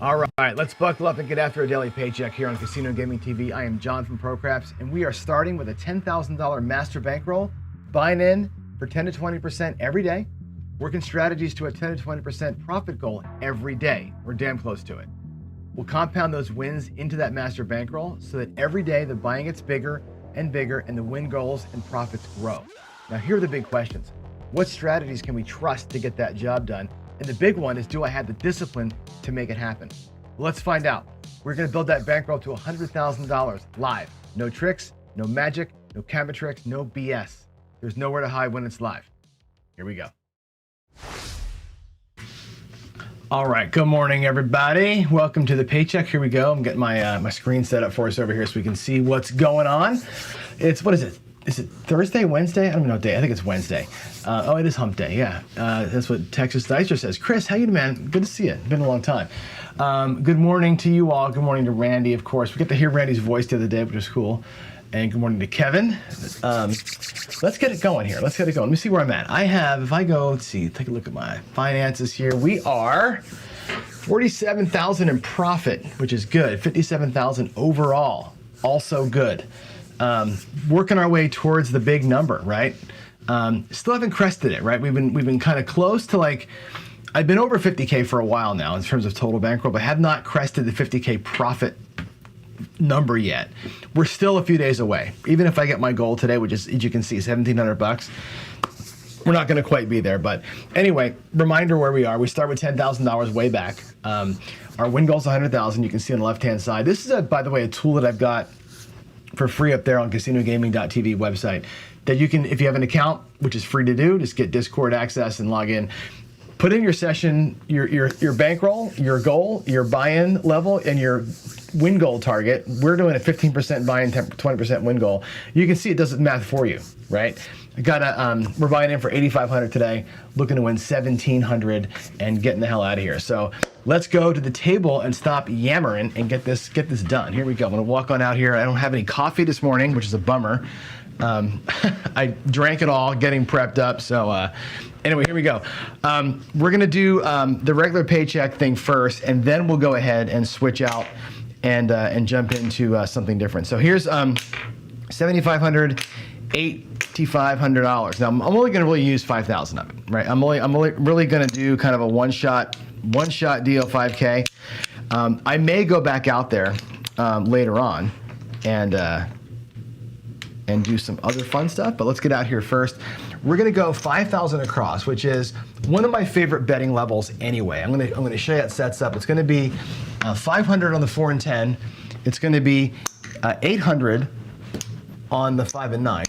All right, let's buckle up and get after a daily paycheck here on Casino Gaming TV. I am John from ProCraps, and we are starting with a $10,000 master bankroll, buying in for 10 to 20% every day, working strategies to a 10 to 20% profit goal every day. We're damn close to it. We'll compound those wins into that master bankroll so that every day the buying gets bigger and bigger and the win goals and profits grow. Now, here are the big questions. What strategies can we trust to get that job done? And the big one is, do I have the discipline to make it happen? Well, let's find out. We're going to build that bankroll to $100,000 live. No tricks, no magic, no camera tricks, no BS. There's nowhere to hide when it's live. Here we go. All right, good morning, everybody. Welcome to the paycheck. Here we go. I'm getting my screen set up for us over here so we can see what's going on. What is it? Is it Thursday, Wednesday? I don't even know what day. I think it's Wednesday. Oh, it is hump day, yeah. That's what Texas Dicer says. Chris, how you doing, man? Good to see you. It's been a long time. Good morning to you all. Good morning to Randy, of course. We get to hear Randy's voice the other day, which was cool. And good morning to Kevin. Let's get it going here. Let's get it going. Let me see where I'm at. I have, if I go, let's see, take a look at my finances here. We are 47,000 in profit, which is good. 57,000 overall, also good. Working our way towards the big number, right? Still haven't crested it, right? We've been kind of close to, like, I've been over 50K for a while now in terms of total bankroll, but have not crested the 50K profit number yet. We're still a few days away. Even if I get my goal today, which is, as you can see, 1,700 bucks, we're not going to quite be there. But anyway, reminder where we are. We start with $10,000 way back. Our win goal is 100,000. You can see on the left-hand side. This is, by the way, a tool that I've got for free up there on casinogaming.tv website that you can, if you have an account, which is free to do, just get Discord access and log in. Put in your session, your bankroll, your goal, your buy-in level, and your win goal target. We're doing a 15% buy-in, 20% win goal. You can see it does the math for you, right? We're buying in for 8,500 today, looking to win 1,700 and getting the hell out of here. So let's go to the table and stop yammering and get this done. Here we go. I'm gonna walk on out here. I don't have any coffee this morning, which is a bummer. I drank it all, getting prepped up. So anyway, here we go. We're gonna do the regular paycheck thing first, and then we'll go ahead and switch out and jump into something different. So here's $7,500, $8,500. Now I'm only going to really use 5,000 of it, right? I'm only really going to do kind of a one shot deal, 5K. I may go back out there later on and do some other fun stuff, but let's get out here first. We're going to go 5,000 across, which is one of my favorite betting levels anyway. I'm going to show you how it sets up. It's going to be 500 on the 4 and 10. It's going to be 800 on the 5 and 9.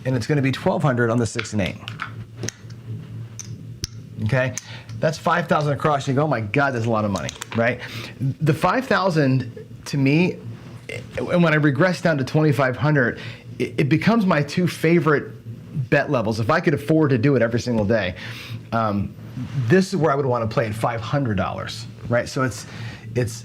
And it's going to be 1,200 on the 6 and 8. Okay? That's 5,000 across. You go, oh my God, that's a lot of money, right? The 5,000 to me, and when I regress down to 2,500, it becomes my two favorite bet levels. If I could afford to do it every single day, this is where I would want to play at $500, right? So it's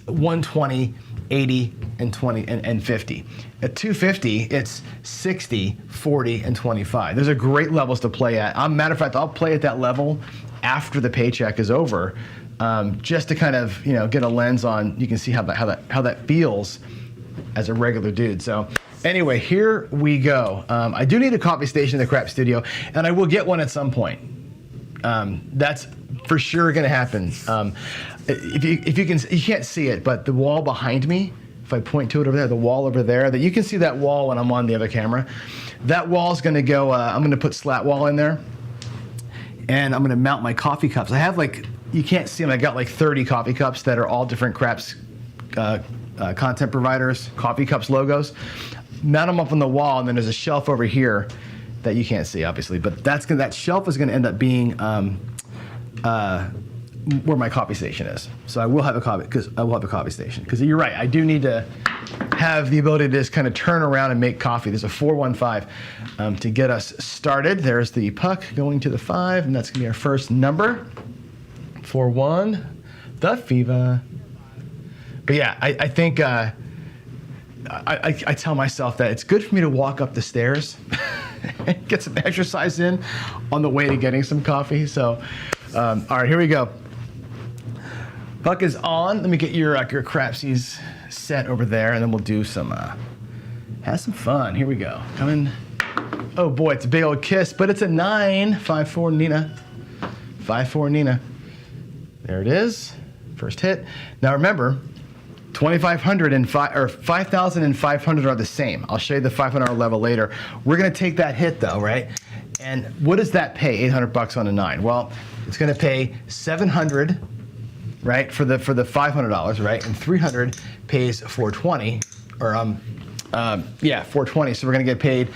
120, 80, and 20, and 50. At 250, it's 60, 40, and 25. Those are great levels to play at. Matter of fact, I'll play at that level after the paycheck is over, just to kind of get a lens on. You can see how that feels as a regular dude. So anyway, here we go. I do need a coffee station in the Crap Studio, and I will get one at some point. That's for sure going to happen. If you can't see it, but the wall behind me, if I point to it over there, the wall over there, that you can see that wall when I'm on the other camera. That wall is going to go. I'm going to put slat wall in there, and I'm going to mount my coffee cups. I have, like, you can't see them. I got like 30 coffee cups that are all different Craps content providers, coffee cups logos. Mount them up on the wall, and then there's a shelf over here that you can't see, obviously, but that shelf is going to end up being where my coffee station is. So I will have a coffee station, because you're right, I do need to have the ability to just kind of turn around and make coffee. There's a 415 to get us started. There's the puck going to the 5, and that's going to be our first number. 4-1, the Fever. But yeah, I think I tell myself that it's good for me to walk up the stairs and get some exercise in on the way to getting some coffee. So, all right, here we go. Puck is on. Let me get your crapsies set over there, and then we'll do some, have some fun. Here we go. Coming. Oh boy, it's a big old kiss, but it's a 9. 5-4 Nina. 5-4 Nina. There it is. First hit. Now remember, 2,500 and 5,500 are the same. I'll show you the $500 level later. We're gonna take that hit though, right? And what does that pay? 800 bucks on a 9. Well, it's gonna pay 700, right, for the $500, right? And 300 pays 420, or 420. So we're gonna get paid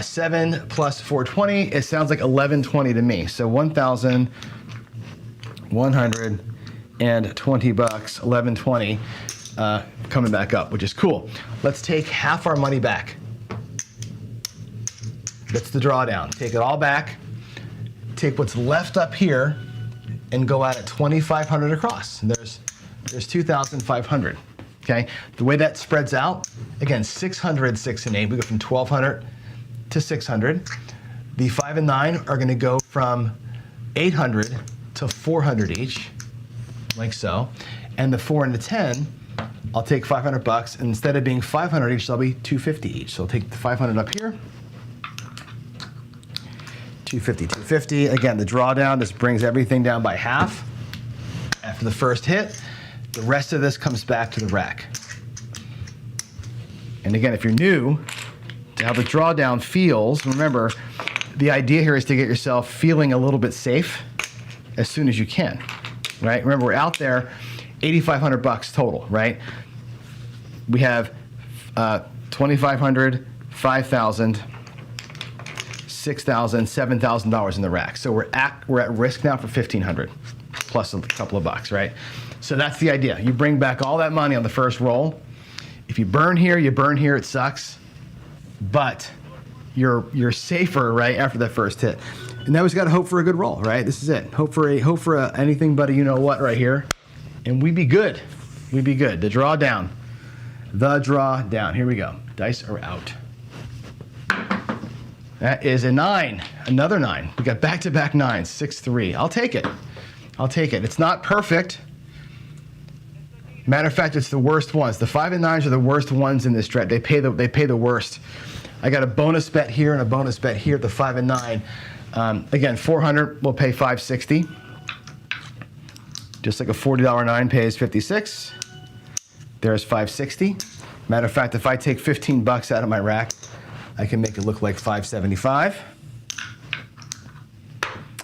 7 plus 420. It sounds like 1120 to me. So 1,120 bucks, 1120. Coming back up, which is cool. Let's take half our money back. That's the drawdown. Take it all back. Take what's left up here and go out at 2,500 across. And there's 2,500. Okay. The way that spreads out, again, 600, 6 and 8. We go from 1,200 to 600. The 5 and 9 are going to go from 800 to 400 each, like so. And the 4 and the 10. I'll take 500 bucks, and instead of being 500 each, they'll be 250 each. So I'll take the 500 up here. 250, 250. Again, the drawdown just brings everything down by half. After the first hit, the rest of this comes back to the rack. And again, if you're new to how the drawdown feels, remember, the idea here is to get yourself feeling a little bit safe as soon as you can, right? Remember, we're out there, 8,500 bucks total, right? We have 2,500, 5,000, 6,000, $7,000 in the rack. So we're at risk now for 1,500 plus a couple of bucks, right? So that's the idea. You bring back all that money on the first roll. If you burn here, it sucks, but you're safer, right, after that first hit. And now we've got to hope for a good roll, right? This is it. Hope for anything but a you know what right here. And we'd be good. We'd be good. The drawdown. The drawdown. Here we go. Dice are out. That is a 9. Another 9. We got back-to-back 9s. 6-3. I'll take it. I'll take it. It's not perfect. Matter of fact, it's the worst ones. The 5 and 9s are the worst ones in this stretch. They pay the worst. I got a bonus bet here and a bonus bet here at the 5 and 9. Again, 400 will pay 560. Just like a $40 9 pays 56. There's 560. Matter of fact, if I take 15 bucks out of my rack, I can make it look like 575.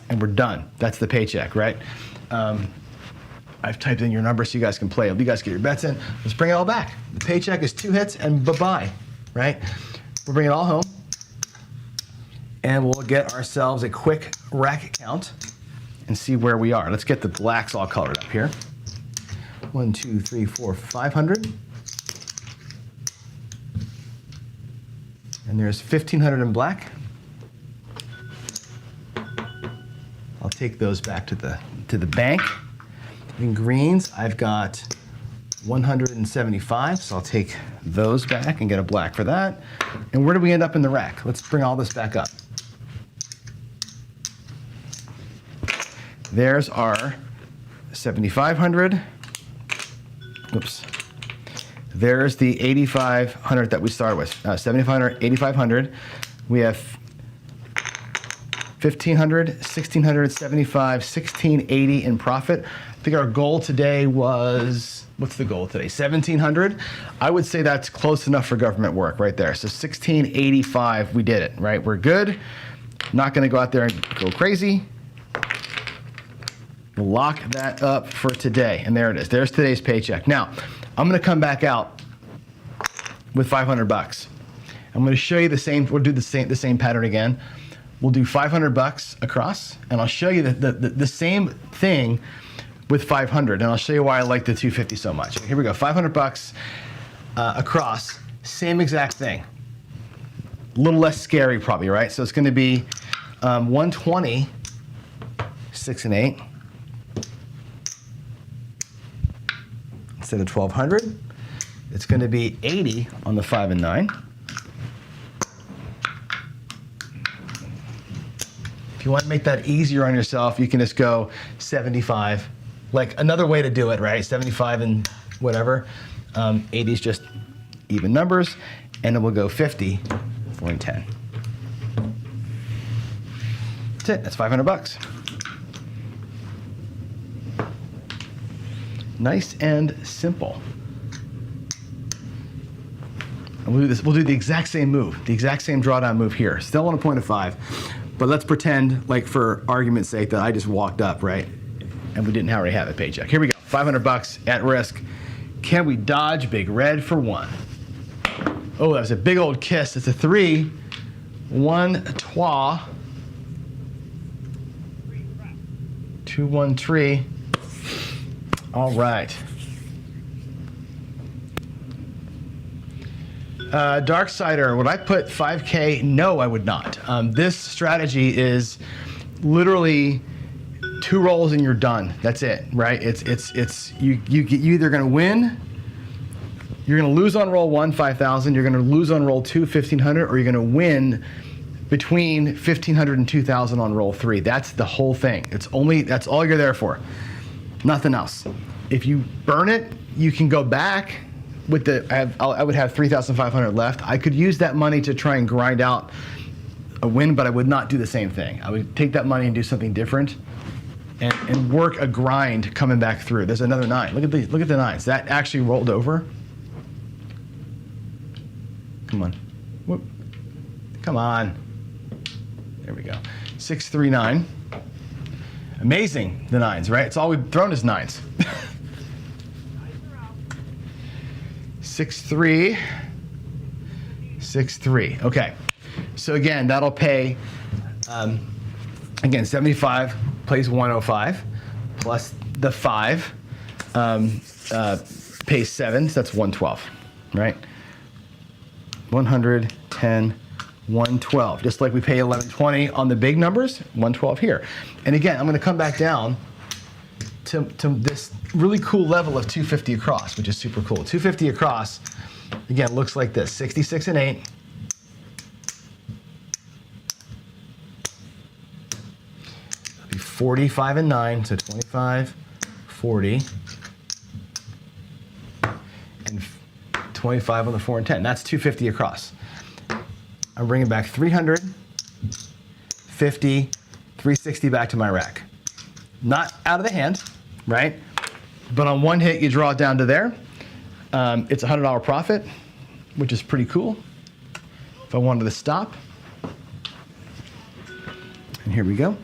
And we're done. That's the paycheck, right? I've typed in your number so you guys can play. You guys get your bets in. Let's bring it all back. The paycheck is 2 hits and bye-bye, right? We'll bring it all home. And we'll get ourselves a quick rack count and see where we are. Let's get the blacks all colored up here. 1, 2, 3, 4, 500. And there's 1,500 in black. I'll take those back to the bank. In greens, I've got 175, so I'll take those back and get a black for that. And where do we end up in the rack? Let's bring all this back up. There's our 7,500. Oops. There's the 8,500 that we started with. 7,500, 8,500. We have 1,500, 1,675, 1,680 in profit. I think our goal today was, what's the goal today? 1,700. I would say that's close enough for government work right there. So 1,685, we did it, right? We're good. Not going to go out there and go crazy. We'll lock that up for today. And there it is. There's today's paycheck. Now, I'm going to come back out with 500 bucks. I'm going to show you the same, we'll do the same pattern again. We'll do 500 bucks across, and I'll show you the same thing with 500, and I'll show you why I like the 250 so much. Here we go, 500 bucks across, same exact thing. A little less scary probably, right? So it's going to be 120, 6 and 8. Instead of 1,200, it's going to be 80 on the 5 and 9. If you want to make that easier on yourself, you can just go 75, like another way to do it, right? 75 and whatever. 80 is just even numbers, and then we'll go 50, 4 and 10. That's it. That's $500. Nice and simple. And we'll do this. We'll do the exact same move, the exact same drawdown move here. Still on a point of 5, but let's pretend, like for argument's sake, that I just walked up, right? And we didn't already have a paycheck. Here we go. $500 at risk. Can we dodge big red for 1? Oh, that was a big old kiss. It's a 3, 1 trois, 2 1 3. All right. Darksider, would I put 5K? No, I would not. This strategy is literally 2 rolls and you're done. That's it, right? You either going to win, you're going to lose on roll 1, 5,000, you're going to lose on roll 2, 1,500, or you're going to win between 1,500 and 2,000 on roll 3. That's the whole thing. That's all you're there for. Nothing else. If you burn it, you can go back with I would have 3,500 left. I could use that money to try and grind out a win, but I would not do the same thing. I would take that money and do something different and work a grind coming back through. There's another 9. Look at the 9s. That actually rolled over. Come on. Whoop. Come on. There we go. 6, 3, 9. Amazing, the 9s, right? It's all we've thrown is 9s. 6, 3, 6, 3. Okay, so again, that'll pay, again, 75 plays 105, plus the 5 pays 7, so that's 112, right? 110, 112, just like we pay 1120 on the big numbers, 112 here. And again, I'm gonna come back down to this really cool level of 250 across, which is super cool. 250 across, again, looks like this, 66 and 8. It'll be 45 and 9, so 25, 40, and 25 on the 4 and 10. That's 250 across. I'm bringing back 300, 50, 360 back to my rack. Not out of the hand, right? But on one hit, you draw it down to there. It's a $100 profit, which is pretty cool. If I wanted to stop. And here we go.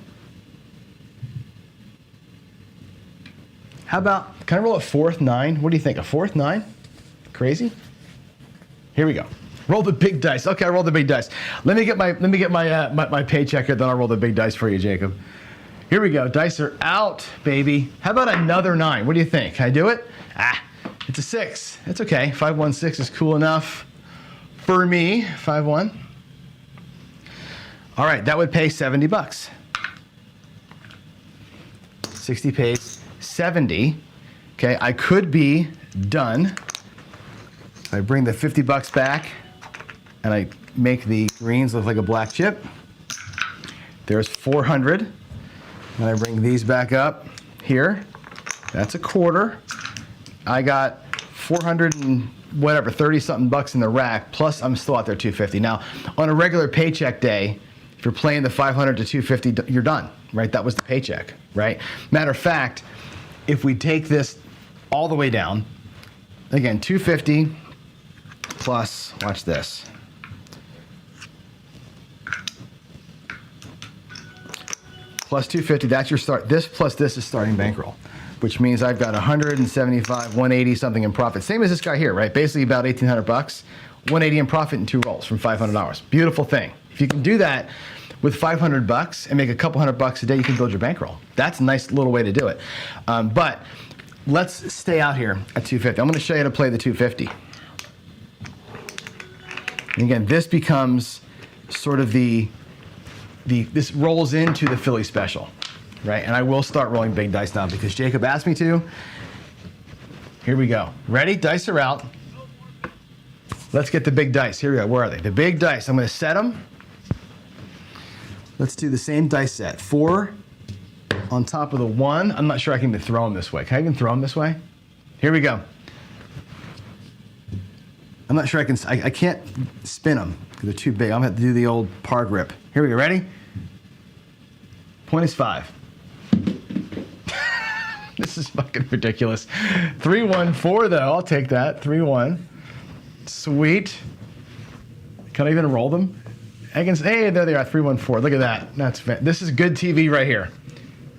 How about, can I roll a 4th 9? What do you think, a 4th 9? Crazy? Here we go. Roll the big dice. Okay, I rolled the big dice. Let me get my paycheck here, then I'll roll the big dice for you, Jacob. Here we go. Dice are out, baby. How about another 9? What do you think? Can I do it? It's a 6. It's okay. 516 is cool enough for me. 51. All right, that would pay $70. 60 pays 70. Okay, I could be done. I bring the $50 back and I make the greens look like a black chip. There's 400. And I bring these back up here. That's a quarter. I got 400 and whatever, 30 something bucks in the rack, plus I'm still out there 250. Now, on a regular paycheck day, if you're playing the 500 to 250, you're done, right? That was the paycheck, right? Matter of fact, if we take this all the way down, again, 250 plus, watch this. Plus 250, that's your start. This plus this is starting bankroll, which means I've got 175, 180 something in profit. Same as this guy here, right? Basically about 1,800 bucks, 180 in profit in 2 rolls from $500. Beautiful thing. If you can do that with 500 bucks and make a couple $100 a day, you can build your bankroll. That's a nice little way to do it. But let's stay out here at 250. I'm going to show you how to play the 250. And again, this becomes sort of this rolls into the Philly special, right? And I will start rolling big dice now because Jacob asked me to. Here we go. Ready? Dice are out. Let's get the big dice. Here we go. Where are they? The big dice. I'm going to set them. Let's do the same dice set. 4 on top of the 1. I'm not sure I can even throw them this way. Can I even throw them this way? Here we go. I'm not sure I can, I can't spin them because they're too big. I'm gonna have to do the old par grip. Here we go, ready? Point is 5. This is fucking ridiculous. 3-1-4 though, I'll take that. 3-1. Sweet. Can I even roll them? I can say, hey, there they are, 3-1-4. Look at that. This is good TV right here.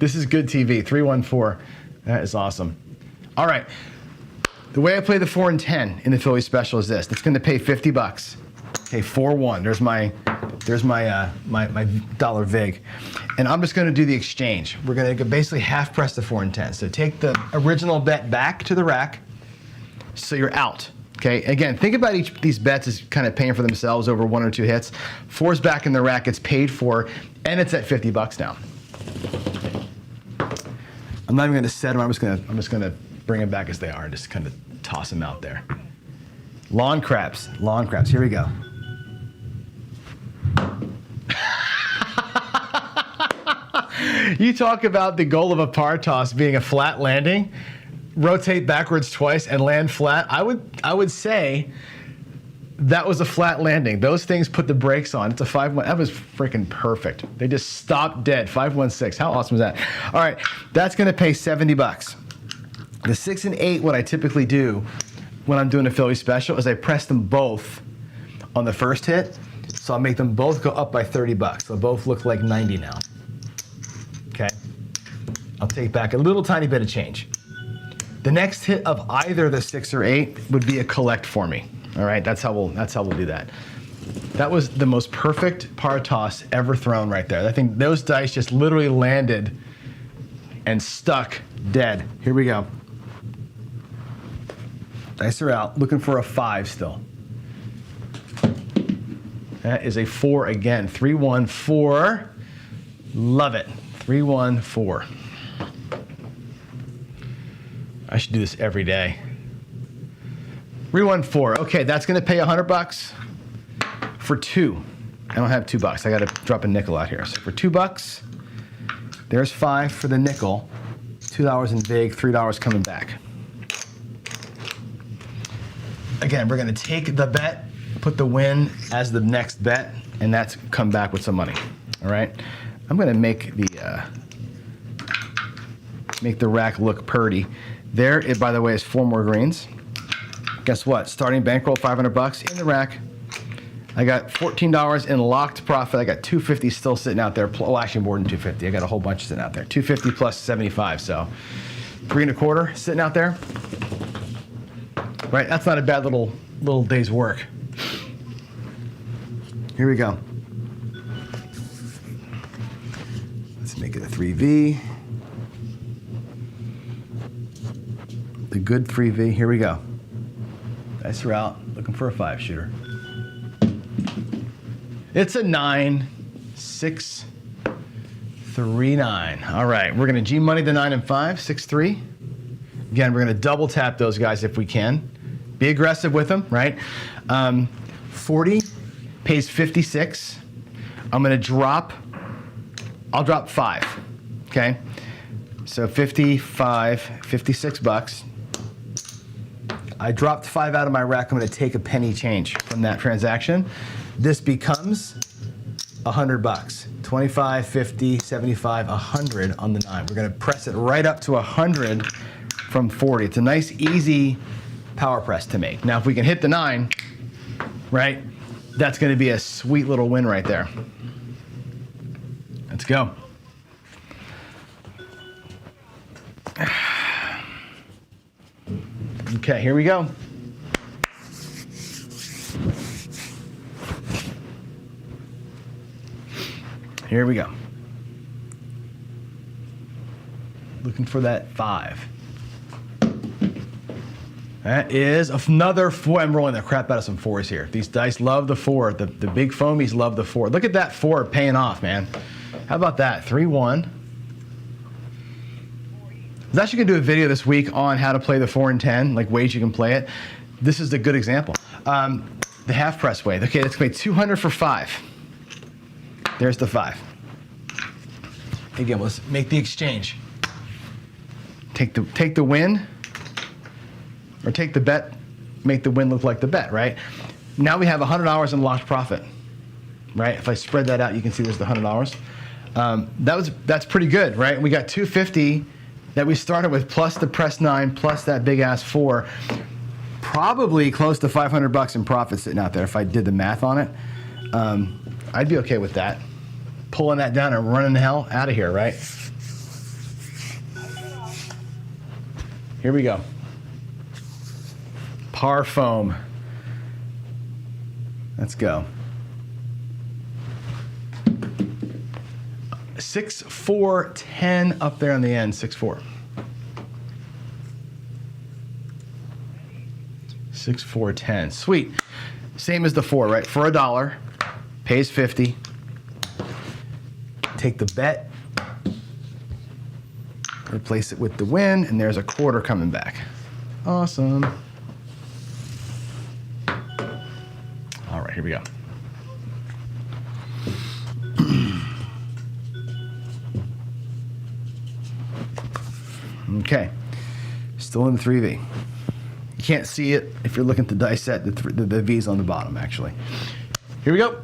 This is good TV, 3-1-4. That is awesome. All right. The way I play the 4 and 10 in the Philly special is this. That's going to pay $50. Okay, 4-1. There's my dollar vig. And I'm just going to do the exchange. We're going to basically half press the 4 and 10. So take the original bet back to the rack so you're out. Okay, again, think about each of these bets as kind of paying for themselves over 1 or 2 hits. 4's back in the rack, it's paid for, and it's at $50 now. I'm not even gonna set them, I'm just gonna bring them back as they are and just kind of toss them out there. Lawn craps, here we go. You talk about the goal of a par toss being a flat landing. Rotate backwards twice and land flat. I would say that was a flat landing. Those things put the brakes on. It's a 5-1. That was freaking perfect. They just stopped dead. 5-1-6. How awesome is that? All right, that's going to pay $70. The 6 and 8, what I typically do when I'm doing a Philly special is I press them both on the first hit. So I'll make them both go up by $30. They'll both look like 90 now. Okay. I'll take back a little tiny bit of change. The next hit of either the 6 or 8 would be a collect for me. All right, that's how we'll do that. That was the most perfect par toss ever thrown right there. I think those dice just literally landed and stuck dead. Here we go. Dice are out, looking for a 5 still. That is a 4 again. 3-1-4. Love it. 3-1-4. I should do this every day. 3-1-4. Okay, that's gonna pay $100 for 2. I don't have $2. I gotta drop a nickel out here. So for $2, there's 5 for the nickel. $2 in vig, $3 coming back. Again, we're gonna take the bet, put the win as the next bet, and that's come back with some money. All right. I'm gonna make the rack look purty. There, it, by the way, is 4 more greens. Guess what? Starting bankroll, $500 in the rack. I got $14 in locked profit. I got $250 still sitting out there. Oh, actually more than $250. I got a whole bunch sitting out there. $250 plus $75, so 3 1/4 sitting out there. Right, that's not a bad little day's work. Here we go. Let's make it a 3V. The good 3V, here we go. Dice are out, looking for a 5 shooter. It's a 9, 6, 3, 9. All right, we're gonna G money the 9 and 5, 6, 3. Again, we're gonna double tap those guys if we can. Be aggressive with them, right? 40 pays 56. I'm gonna I'll drop 5, okay? So 55, $56. I dropped 5 out of my rack. I'm gonna take a penny change from that transaction. This becomes $100. 25, 50, 75, 100 on the 9. We're gonna press it right up to 100 from 40. It's a nice, easy power press to make. Now, if we can hit the 9, right, that's gonna be a sweet little win right there. Let's go. Okay, here we go. Here we go. Looking for that 5. That is another 4. I'm rolling the crap out of some 4s here. These dice love the 4. The big foamies love the 4. Look at that 4 paying off, man. How about that? 3-1. I was actually gonna do a video this week on how to play the 4 and 10, like ways you can play it. This is a good example. The half press way. Okay, let's play 200 for 5. There's the 5. Again, let's make the exchange. Take the win, or take the bet, make the win look like the bet, right? Now we have $100 in locked profit, right? If I spread that out, you can see there's the $100. That's pretty good, right? We got 250 that we started with, plus the press 9, plus that big ass 4. Probably close to $500 in profit sitting out there if I did the math on it. I'd be okay with that. Pulling that down and running the hell out of here, right? Here we go. Par foam. Let's go. 6, 4, 10 up there on the end, 6, 4. 6, 4, 10. Sweet. Same as the 4, right? For $1, pays 50. Take the bet, replace it with the win, and there's a quarter coming back. Awesome. All right, here we go. Okay, still in the 3V. You can't see it if you're looking at the dice set. The V's on the bottom, actually. Here we go.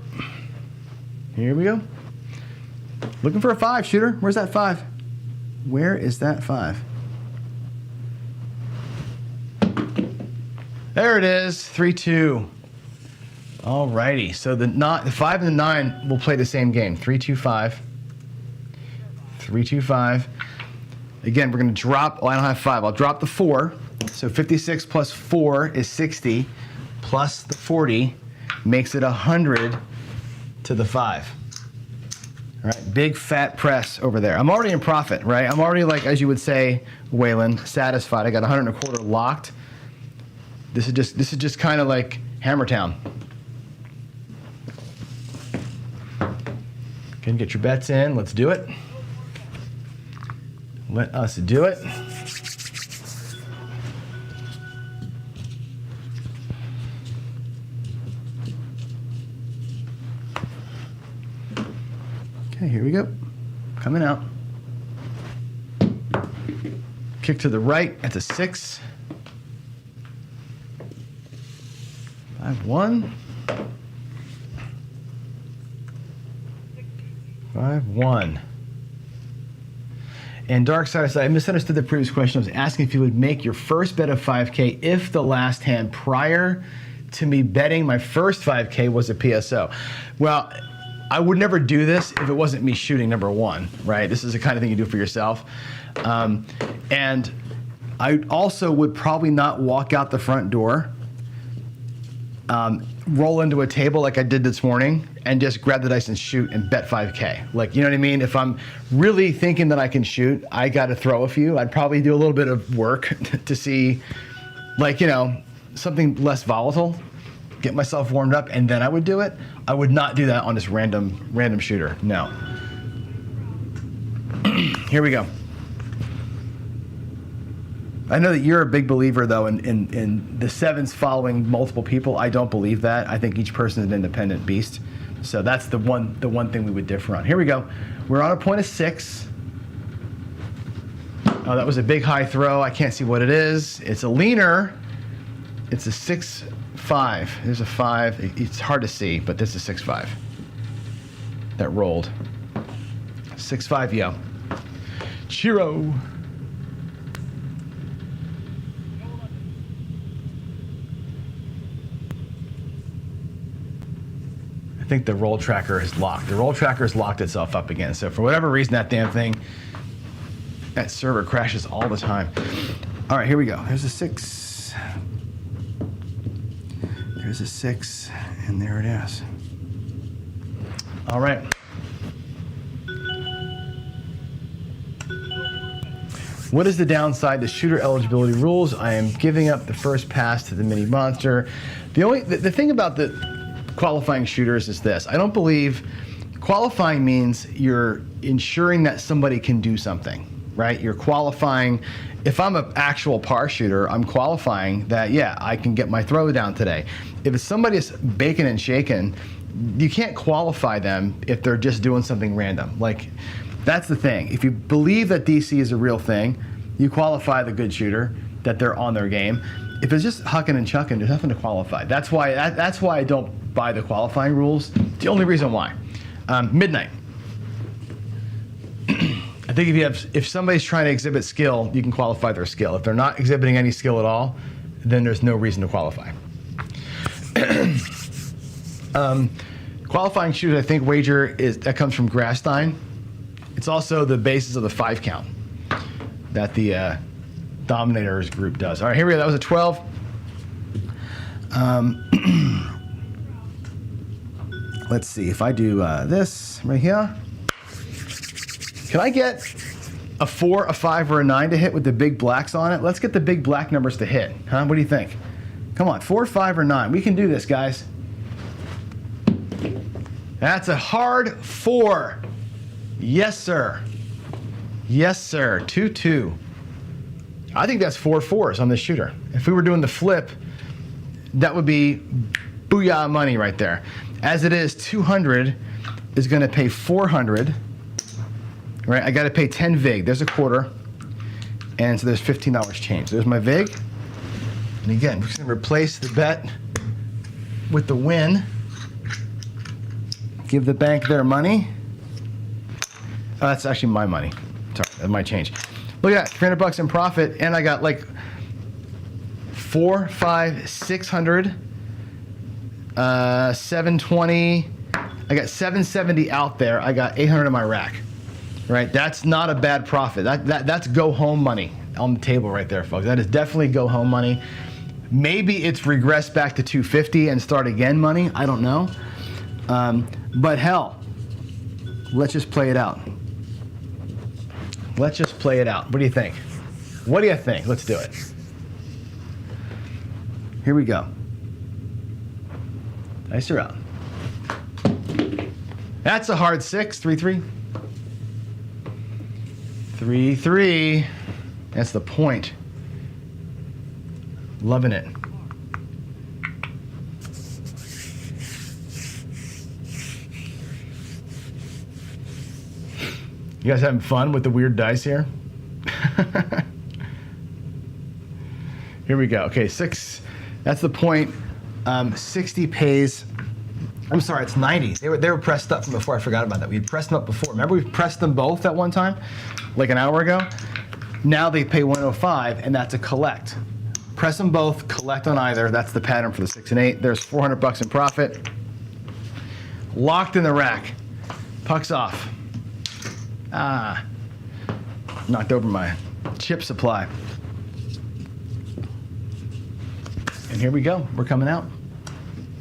Here we go. Looking for a 5, shooter. Where's that 5? Where is that 5? There it is, 3-2. All righty, so the 5 and the 9 will play the same game. 3-2-5. 3-2-5. Again, we're gonna drop, I don't have 5. I'll drop the 4. So 56 plus 4 is 60, plus the 40 makes it 100 to the 5. All right, big fat press over there. I'm already in profit, right? I'm already, like, as you would say, Waylon, satisfied. I got 125 locked. This is just kind of like Hammertown. Can get your bets in. Let's do it. Let us do it. Okay, here we go. Coming out. Kick to the right. That's a 6. 5-1. 5-1. And Dark Side, I misunderstood the previous question. I was asking if you would make your first bet of 5K if the last hand prior to me betting my first 5K was a PSO. Well, I would never do this if it wasn't me shooting, number one, right? This is the kind of thing you do for yourself. And I also would probably not walk out the front door, roll into a table like I did this morning, and just grab the dice and shoot and bet 5K. Like, you know what I mean? If I'm really thinking that I can shoot, I got to throw a few. I'd probably do a little bit of work to see, like, you know, something less volatile, get myself warmed up, and then I would do it. I would not do that on this random shooter. No. Here we go. I know that you're a big believer, though, in the sevens following multiple people. I don't believe that. I think each person is an independent beast. So that's the one thing we would differ on. Here we go. We're on a point of 6. Oh, that was a big high throw. I can't see what it is. It's a leaner. It's a 6-5. There's a 5. It's hard to see, but this is 6-5. That rolled. 6-5, yo. Chiro. I think the roll tracker is locked. The roll tracker has locked itself up again. So for whatever reason, that damn thing, that server crashes all the time. All right, here we go. There's a 6. There's a 6, and there it is. All right. What is the downside to shooter eligibility rules? I am giving up the first pass to the mini monster. The thing about the qualifying shooters is this. I don't believe qualifying means you're ensuring that somebody can do something, right? You're qualifying. If I'm an actual par shooter, I'm qualifying that, yeah, I can get my throw down today. If it's somebody that's baking and shaking, you can't qualify them if they're just doing something random. Like, That's the thing. If you believe that DC is a real thing, you qualify the good shooter, that they're on their game. If it's just hucking and chucking, there's nothing to qualify. That's why I don't buy the qualifying rules. It's the only reason why. Midnight. I think if somebody's trying to exhibit skill, you can qualify their skill. If they're not exhibiting any skill at all, then there's no reason to qualify. Qualifying shooters, I think wager that comes from Grasstein. It's also the basis of the 5 count that the Dominators group does. All right, here we go. That was a 12. Let's see if I do this right here. Can I get a 4, a 5, or a 9 to hit with the big blacks on it? Let's get the big black numbers to hit. Huh? What do you think? Come on, 4, 5, or 9. We can do this, guys. That's a hard 4. Yes, sir. Yes, sir. 2, 2. I think that's 4 4s on this shooter. If we were doing the flip, that would be booyah money right there. As it is, 200 is going to pay 400. Right? I got to pay 10 VIG. There's a quarter. And so there's $15 change. There's my VIG. And again, we're just going to replace the bet with the win. Give the bank their money. Oh, that's actually my money. Sorry, that's my change. Look at that, $300 in profit, and I got like 4, 5, 600, 720. I got 770 out there. I got 800 in my rack. Right, that's not a bad profit. That's go home money on the table right there, folks. That is definitely go home money. Maybe it's regress back to 250 and start again money. I don't know. But hell, let's just play it out. Let's just play it out. What do you think? What do you think? Let's do it. Here we go. Dice are out. That's a hard 6, 3, 3. 3, 3. That's the point. Loving it. You guys having fun with the weird dice here? Here we go. Okay, 6. That's the point. 60 pays. I'm sorry, it's 90. They were pressed up from before. I forgot about that. We had pressed them up before. Remember we pressed them both at one time, like an hour ago? Now they pay 105, and that's a collect. Press them both, collect on either. That's the pattern for the 6 and 8. There's $400 in profit. Locked in the rack. Pucks off. Ah. Knocked over my chip supply. And here we go. We're coming out.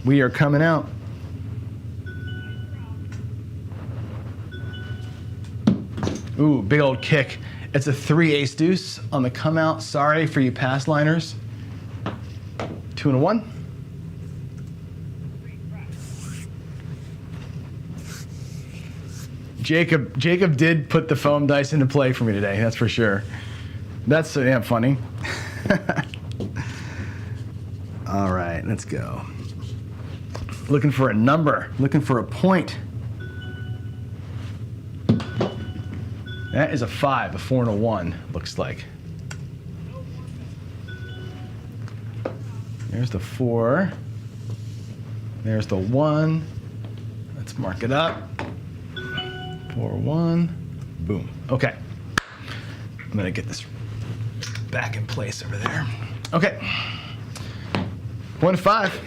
We are coming out. Ooh, big old kick. It's a 3 ace deuce on the come out. Sorry for you pass liners. 2 and a 1. Jacob did put the foam dice into play for me today, that's for sure. That's so damn funny. All right, let's go. Looking for a number, looking for a point. That is a 5, a 4 and a 1, looks like. There's the 4. There's the 1. Let's mark it up. 4, 1. Boom. Okay. I'm going to get this back in place over there. Okay. 1 to 5.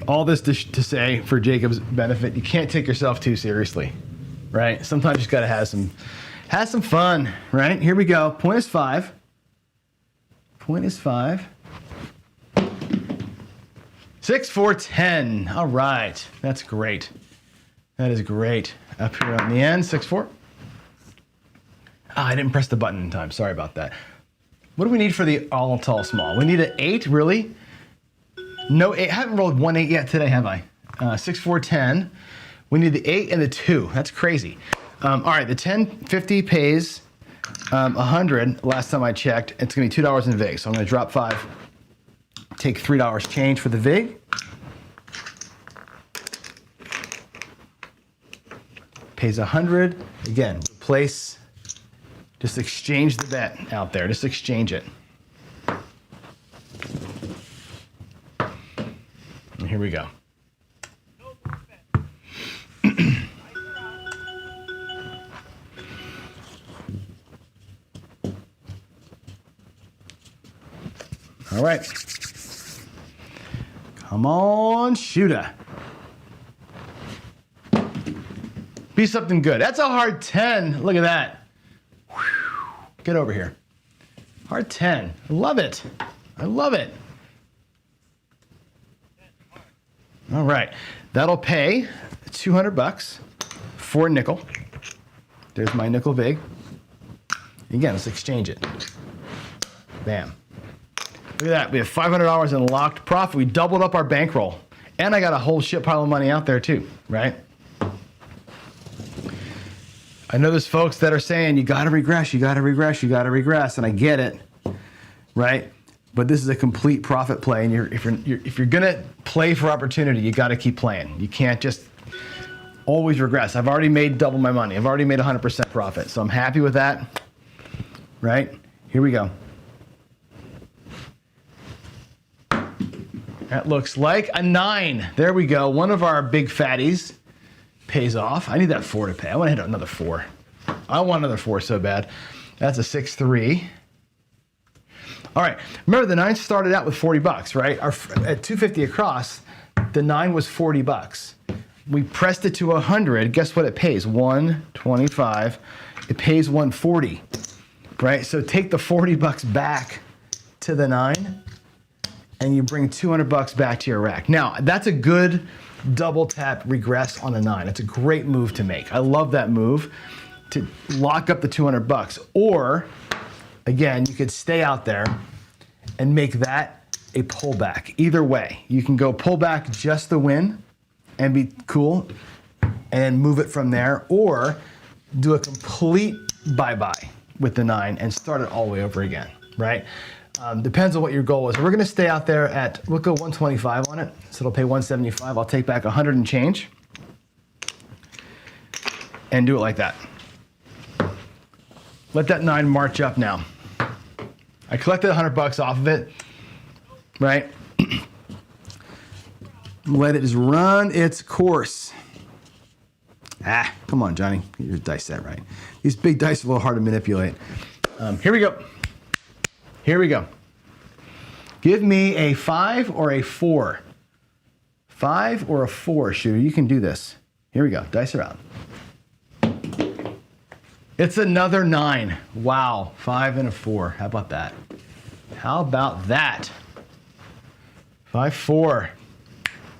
All this to say, for Jacob's benefit, you can't take yourself too seriously, right? Sometimes you just got to have some fun, right? Here we go. Point is 5. Point is 5. 6, 4, 10. All right. That's great. That is great. Up here on the end, 6, 4. I didn't press the button in time. Sorry about that. What do we need for the all tall small? We need an 8, really? No 8. I haven't rolled 1 8 yet today, have I? 6, 4, 10. We need the 8 and the 2. That's crazy. All right, the 1050 pays 100. Last time I checked, it's going to be $2 in VIG. So I'm going to drop 5. Take $3 change for the VIG. pays 100. Again, replace, just exchange the bet out there. Just exchange it. And here we go. All right. Come on, shooter. Be something good. That's a hard 10. Look at that. Whew. Get over here. Hard 10. I love it. I love it. All right. That'll pay $200 for a nickel. There's my nickel vig. Again, let's exchange it. Bam. Look at that. We have $500 in locked profit. We doubled up our bankroll. And I got a whole shit pile of money out there too, right? I know there's folks that are saying, you got to regress, you got to regress, you got to regress. And I get it, right? But this is a complete profit play. And if you're going to play for opportunity, you got to keep playing. You can't just always regress. I've already made double my money. I've already made 100% profit. So I'm happy with that, right? Here we go. That looks like a 9. There we go. One of our big fatties pays off. I need that 4 to pay. I want to hit another 4. I want another 4 so bad. That's a 6-3. All right. Remember, the 9 started out with $40, right? At 250 across, the 9 was $40. We pressed it to 100. Guess what it pays? 125. It pays 140, right? So take the $40 back to the 9. And you bring $200 back to your rack. Now, that's a good double tap regress on a 9. It's a great move to make. I love that move to lock up the $200. Or, again, you could stay out there and make that a pullback. Either way, you can go pull back just the win and be cool and move it from there, or do a complete bye-bye with the 9 and start it all the way over again, right? Depends on what your goal is. We're going to stay out there at, we'll go 125 on it. So it'll pay 175. I'll take back 100 and change and do it like that. Let that 9 march up now. I collected $100 off of it, right? Let it just run its course. Come on, Johnny. Get your dice set right. These big dice are a little hard to manipulate. Here we go. Here we go. Give me a 5 or a 4. 5 or a 4, shooter. You can do this. Here we go. Dice around. It's another 9. Wow. 5 and a 4. How about that? How about that? 5, 4.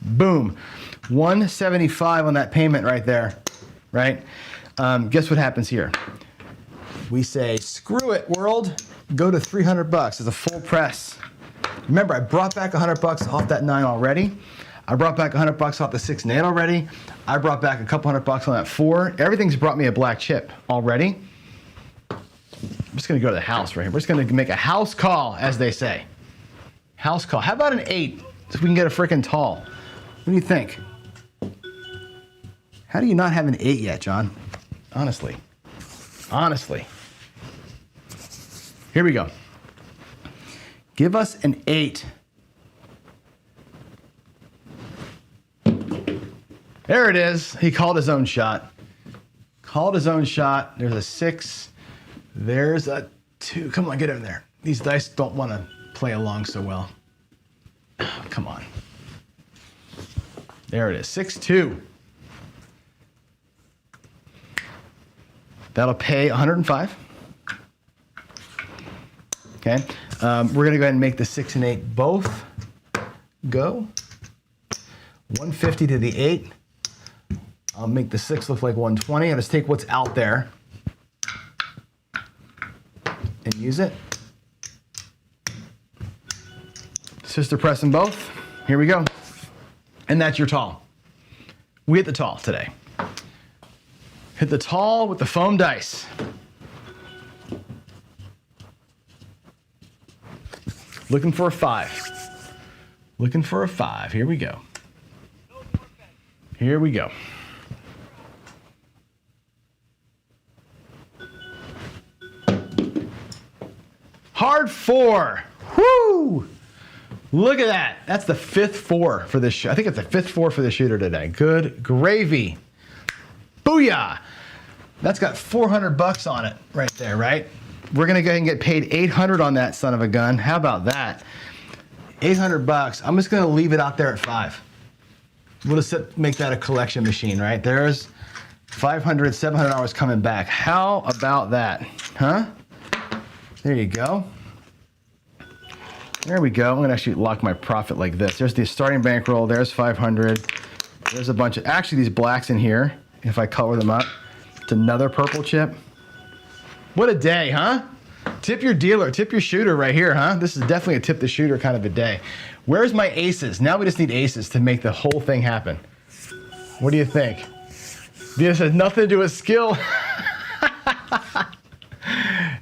Boom. 175 on that payment right there. Right? Guess what happens here? We say, screw it, world. Go to $300. It's a full press. Remember, I brought back $100 off that 9 already. I brought back $100 off the 6 and 8 already. I brought back a couple $100 on that 4. Everything's brought me a black chip already. I'm just going to go to the house right here. We're just going to make a house call, as they say. House call. How about an 8 so we can get a freaking tall? What do you think? How do you not have an 8 yet, John? Honestly. Honestly. Here we go. Give us an 8. There it is. He called his own shot. Called his own shot. There's a 6. There's a 2. Come on, get in there. These dice don't want to play along so well. Oh, come on. There it is. 6-2. That'll pay 105. Okay, we're going to go ahead and make the 6 and 8 both go. 150 to the 8. I'll make the 6 look like 120. I'll just take what's out there and use it. Sister press them both. Here we go. And that's your tall. We hit the tall today. Hit the tall with the foam dice. Looking for a 5. Looking for a 5. Here we go. Here we go. Hard 4. Whoo! Look at that. That's the 5th 4 for this. I think it's the 5th 4 for the shooter today. Good gravy. Booyah! That's got $400 on it right there, right? We're gonna go ahead and get paid $800 on that son of a gun. How about that? $800. I'm just gonna leave it out there at 5. We'll just make that a collection machine, right? There's $500, $700 coming back. How about that? Huh? There you go. There we go. I'm gonna actually lock my profit like this. There's the starting bankroll. There's 500. There's a bunch of, actually these blacks in here, if I color them up, it's another purple chip. What a day, huh? Tip your dealer, tip your shooter right here, huh? This is definitely a tip the shooter kind of a day. Where's my aces? Now we just need aces to make the whole thing happen. What do you think? This has nothing to do with skill.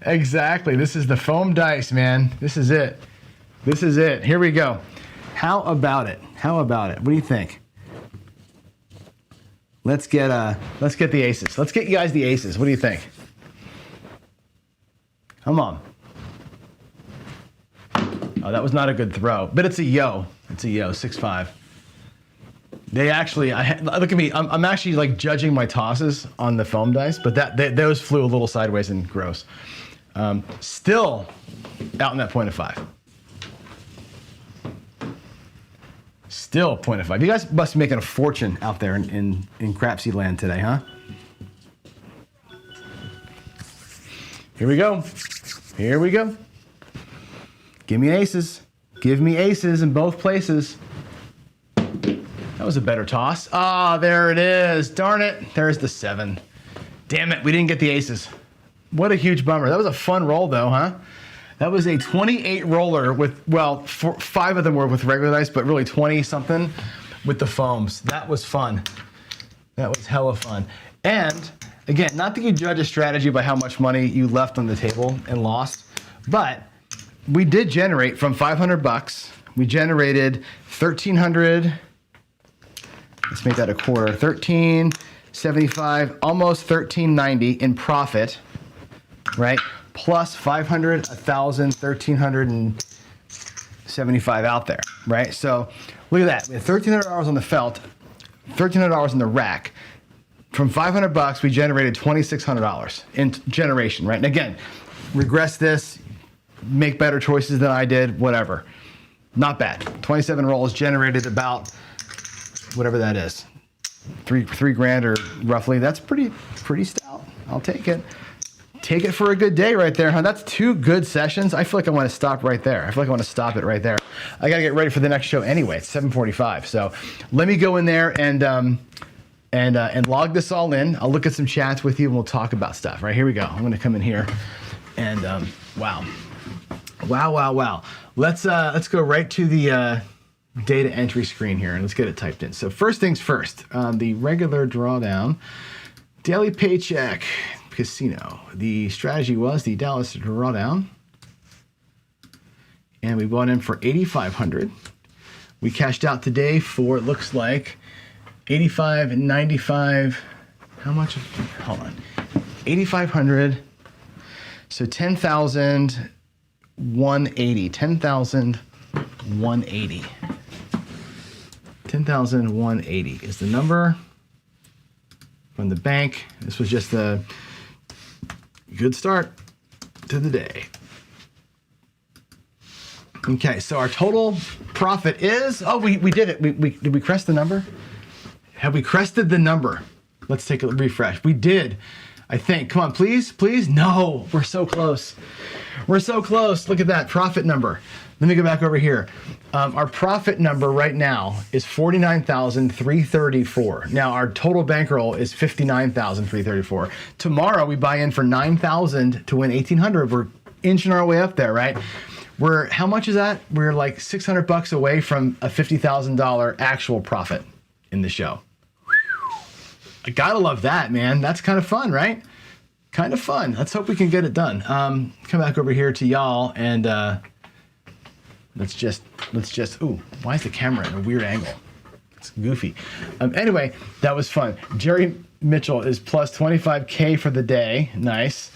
Exactly, this is the foam dice, man. This is it. This is it. Here we go. How about it? How about it? What do you think? Let's get the aces. Let's get you guys the aces. What do you think? Come on. Oh, that was not a good throw, but it's a yo. It's a yo, 6-5. They actually, look at me. I'm actually like judging my tosses on the foam dice, but those flew a little sideways and gross. Still out in that point of 5. Still point of 5. You guys must be making a fortune out there in crapsy land today, huh? Here we go. Here we go. Give me aces. Give me aces in both places. That was a better toss. Ah, there it is. Darn it. There's the 7. Damn it, we didn't get the aces. What a huge bummer. That was a fun roll though, huh? That was a 28 roller with, well, 5 of them were with regular dice, but really 20 something with the foams. That was fun. That was hella fun. And again, not that you judge a strategy by how much money you left on the table and lost, but we did generate from $500. We generated 1,300. Let's make that a quarter. 1,375, almost 1,390 in profit, right? Plus 500, 1,000, 1,375 out there, right? So look at that. We had $1,300 on the felt, $1,300 in the rack. From $500, we generated $2,600 in generation, right? And again, regress this, make better choices than I did, whatever. Not bad. 27 rolls generated about whatever that is, three grand or roughly. That's pretty stout. I'll take it. Take it for a good day right there, huh? That's 2 good sessions. I feel like I want to stop right there. I feel like I want to stop it right there. I got to get ready for the next show anyway. It's 7:45. So let me go in there and log this all in. I'll look at some chats with you and we'll talk about stuff. Right, here we go. I'm going to come in here and wow. Let's go right to the data entry screen here and let's get it typed in. So first things first, the regular drawdown, daily paycheck, casino. The strategy was the Dallas drawdown, and we bought in for 8,500. We cashed out today for, it looks like 85 and 95. How much? Hold on. 8,500. So 10,180. 10,180. 10,180 is the number from the bank. This was just a good start to the day. Okay, so our total profit is, oh, we did it. Did we crest the number? Have we crested the number? Let's take a refresh. We did, I think. Come on, please. No, we're so close. We're so close. Look at that profit number. Let me go back over here. Our profit number right now is 49,334. Now our total bankroll is 59,334. Tomorrow we buy in for 9,000 to win 1,800. We're inching our way up there, right? How much is that? We're like $600 away from a $50,000 actual profit in the show. I gotta love that, man. That's kind of fun, right? Kind of fun. Let's hope we can get it done. Come back over here to y'all and let's just, ooh, why is the camera at a weird angle? It's goofy. Anyway, that was fun. Jerry Mitchell is plus 25K for the day. Nice.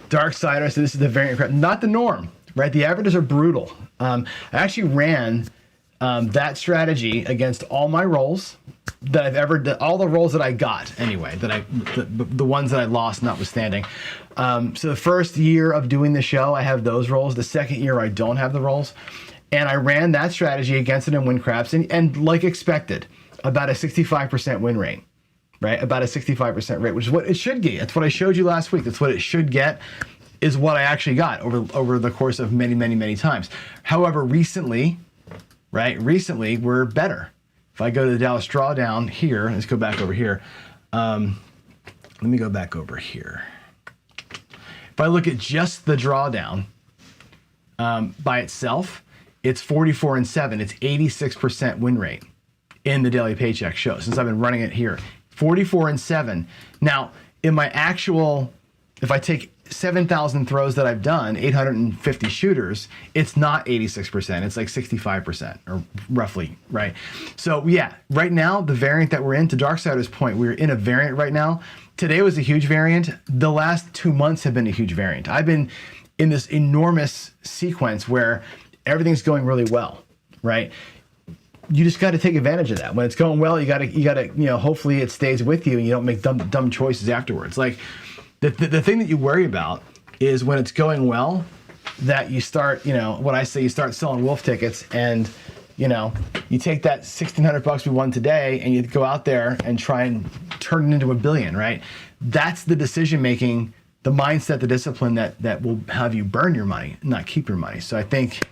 Dark Sider, so this is the variant crap, not the norm, right? The averages are brutal. I actually ran that strategy against all my rolls that I've ever done, all the rolls that I got anyway, the ones that I lost notwithstanding. So the first year of doing the show, I have those rolls. The second year, I don't have the rolls. And I ran that strategy against it in win craps, and like expected, about a 65% win rate. Right, about a 65% rate, which is what it should get. That's what I showed you last week. That's what it should get, is what I actually got over the course of many times. However, recently, we're better. If I go to the Dallas Drawdown here, let's go back over here. Let me go back over here. If I look at just the Drawdown by itself, it's 44-7. It's 86% win rate in the daily paycheck show since I've been running it here. 44-7. Now, in my actual, if I take 7,000 throws that I've done, 850 shooters, it's not 86%. It's like 65% or roughly, right? So yeah, right now, the variant that we're in, to Darksider's point, we're in a variant right now. Today was a huge variant. The last 2 months have been a huge variant. I've been in this enormous sequence where everything's going really well, right? You just got to take advantage of that. When it's going well, you got to, hopefully it stays with you and you don't make dumb choices afterwards. Like the thing that you worry about is when it's going well, that you start, what I say, you start selling wolf tickets, and you take that $1,600 we won today and you go out there and try and turn it into $1 billion, right? That's the decision making, the mindset, the discipline that will have you burn your money, not keep your money. So I think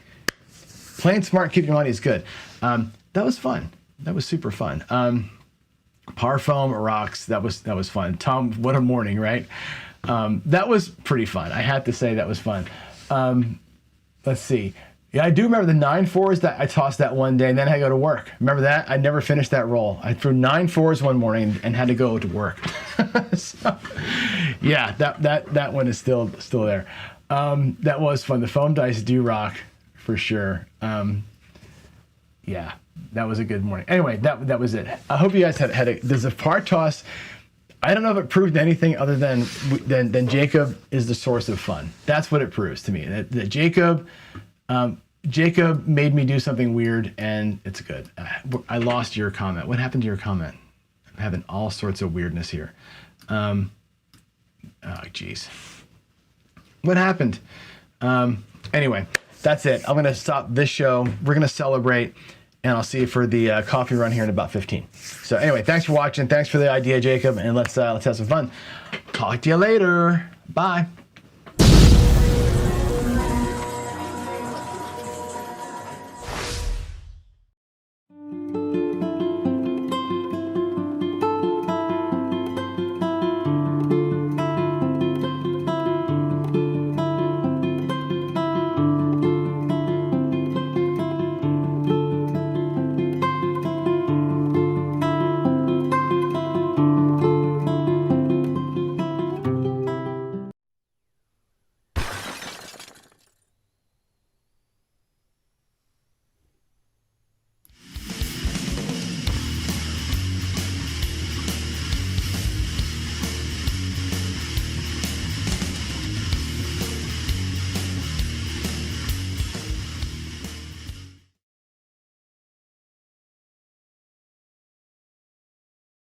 playing smart, keeping your money is good. That was fun. That was super fun. Par foam rocks. That was fun. Tom, what a morning, right? That was pretty fun. I have to say that was fun. Let's see. Yeah, I do remember the 9-4s that I tossed that one day, and then I had to go to work. Remember that? I never finished that roll. I threw 9-4s one morning and had to go to work. So, yeah, that one is still there. That was fun. The foam dice do rock for sure. Yeah, that was a good morning. Anyway, that was it. I hope you guys there's a par toss. I don't know if it proved anything other than Jacob is the source of fun. That's what it proves to me. That Jacob made me do something weird, and it's good. I lost your comment. What happened to your comment? I'm having all sorts of weirdness here. Oh, geez. What happened? Anyway, that's it. I'm going to stop this show. We're going to celebrate, and I'll see you for the coffee run here in about 15. So anyway, thanks for watching. Thanks for the idea, Jacob, and let's have some fun. Talk to you later. Bye.